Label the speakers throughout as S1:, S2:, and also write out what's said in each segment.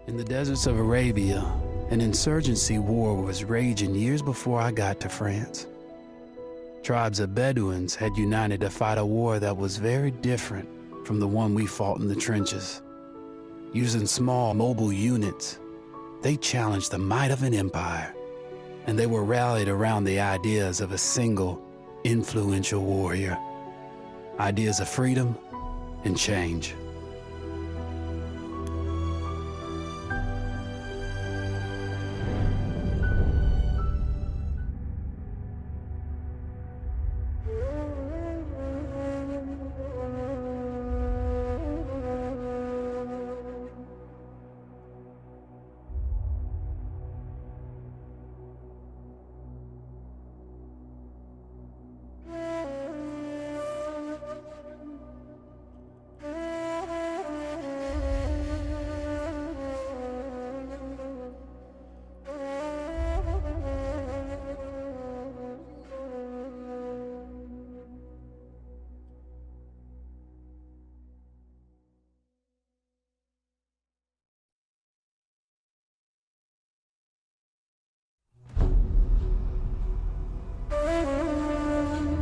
S1: In the deserts of Arabia, an insurgency war was raging years before I got to France. Tribes of Bedouins had united to fight a war that was very different from the one we fought in the trenches. Using small, mobile units, they challenged the might of an empire, and they were rallied around the ideas of a single, influential warrior. Ideas of freedom and change.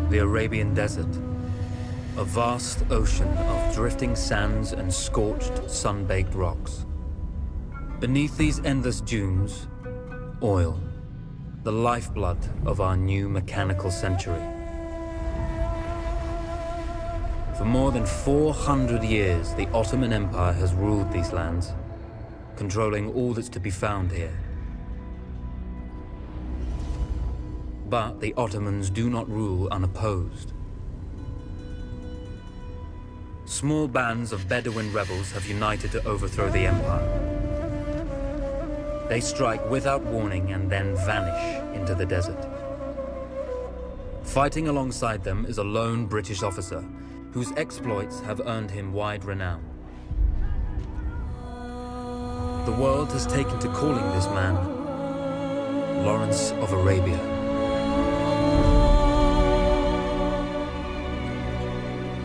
S2: The Arabian Desert, a vast ocean of drifting sands and scorched, sun-baked rocks. Beneath these endless dunes, oil, the lifeblood of our new mechanical century. For more than 400 years, the Ottoman Empire has ruled these lands, controlling all that's to be found here. But the Ottomans do not rule unopposed. Small bands of Bedouin rebels have united to overthrow the empire. They strike without warning and then vanish into the desert. Fighting alongside them is a lone British officer whose exploits have earned him wide renown. The world has taken to calling this man Lawrence of Arabia.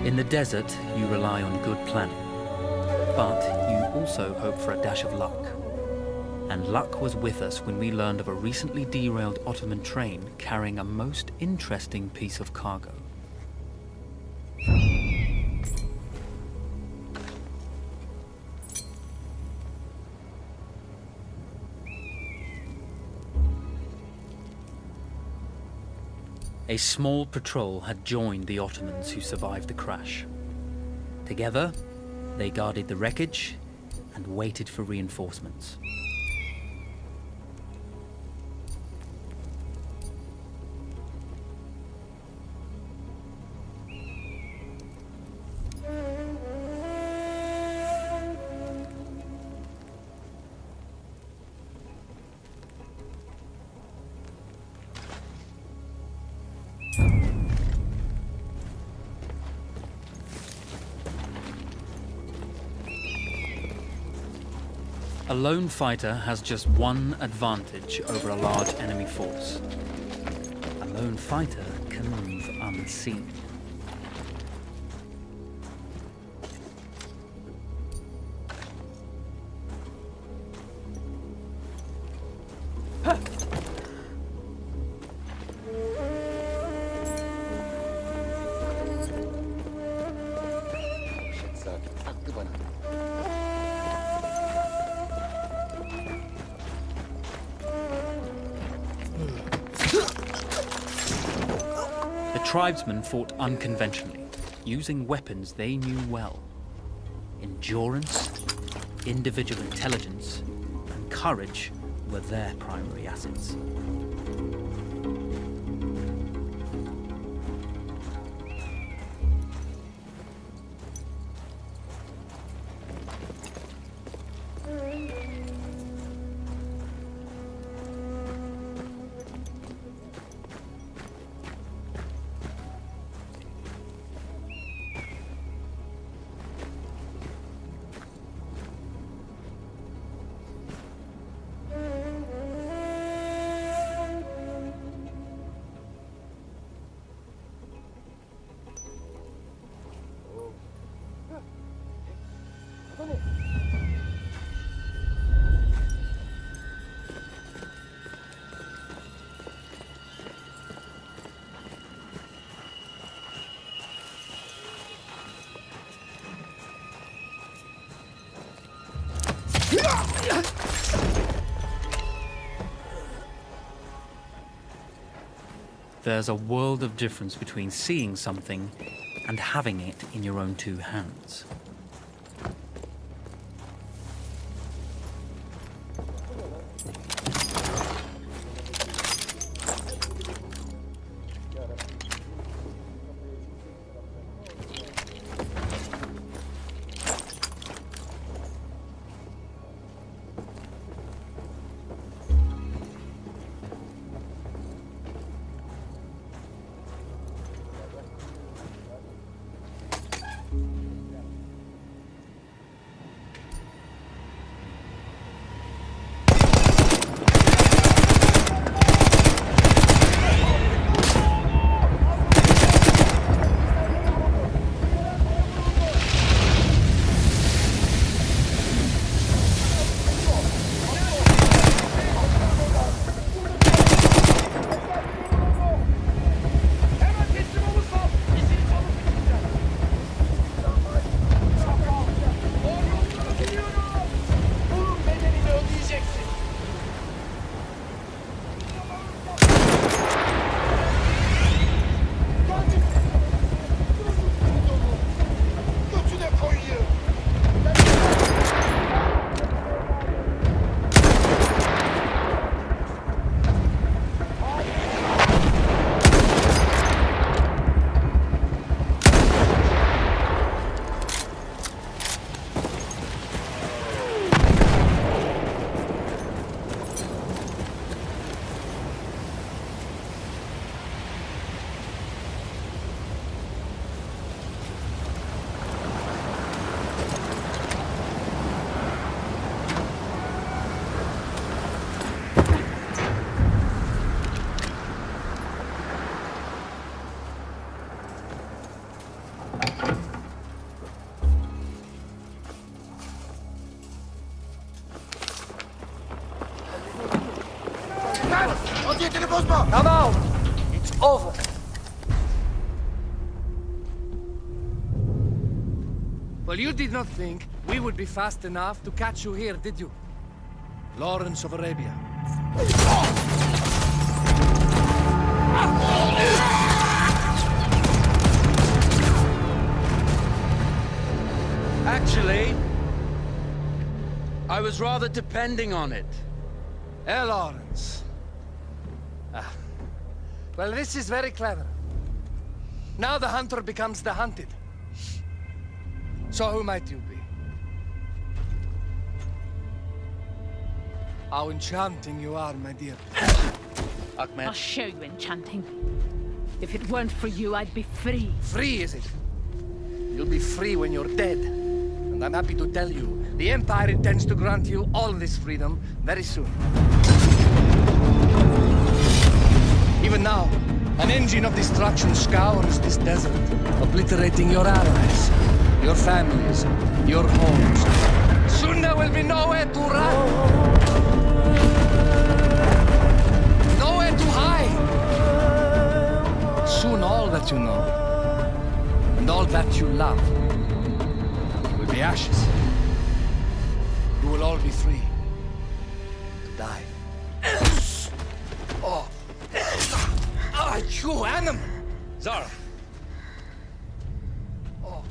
S2: In the desert, you rely on good planning, but you also hope for a dash of luck. And luck was with us when we learned of a recently derailed Ottoman train carrying a most interesting piece of cargo. A small patrol had joined the Ottomans who survived the crash. Together, they guarded the wreckage and waited for reinforcements. A lone fighter has just one advantage over a large enemy force. A lone fighter can move unseen. Tribesmen fought unconventionally, using weapons they knew well. Endurance, individual intelligence, and courage were their primary assets. There's a world of difference between seeing something and having it in your own two hands.
S3: Come out! It's over. Well, you did not think we would be fast enough to catch you here, did you? Lawrence of Arabia.
S4: Actually, I was rather depending on it.
S3: Lawrence. Well, this is very clever. Now the hunter becomes the hunted. So who might you be? How enchanting you are, my dear.
S4: Ahmed.
S5: I'll show you enchanting. If it weren't for you, I'd be free.
S3: Free, is it? You'll be free when you're dead. And I'm happy to tell you, the Empire intends to grant you all this freedom very soon. Even now, an engine of destruction scours this desert, obliterating your allies, your families, your homes. Soon there will be nowhere to run. Nowhere to hide. Soon all that you know, and all that you love, will be ashes. You will all be free to die. Oh. Ah, you animal!
S4: Zara.
S3: Oh.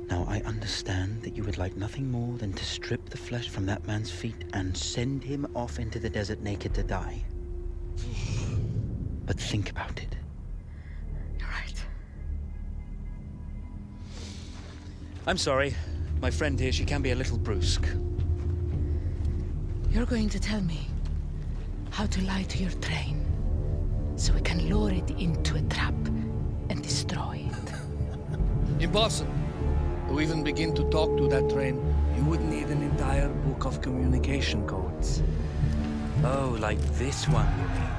S6: Now, I understand that you would like nothing more than to strip the flesh from that man's feet and send him off into the desert naked to die. But think about it.
S5: You're right.
S4: I'm sorry. My friend here, she can be a little brusque.
S5: You're going to tell me how to lie to your train, so we can lure it into a trap and destroy it.
S3: Impossible. To even begin to talk to that train, you would need an entire book of communication codes.
S4: Oh, like this one, you mean?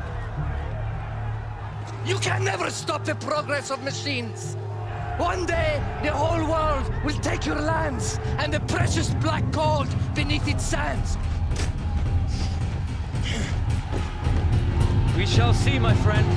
S3: You can never stop the progress of machines. One day, the whole world will take your lands and the precious black gold beneath its sands.
S4: We shall see, my friend.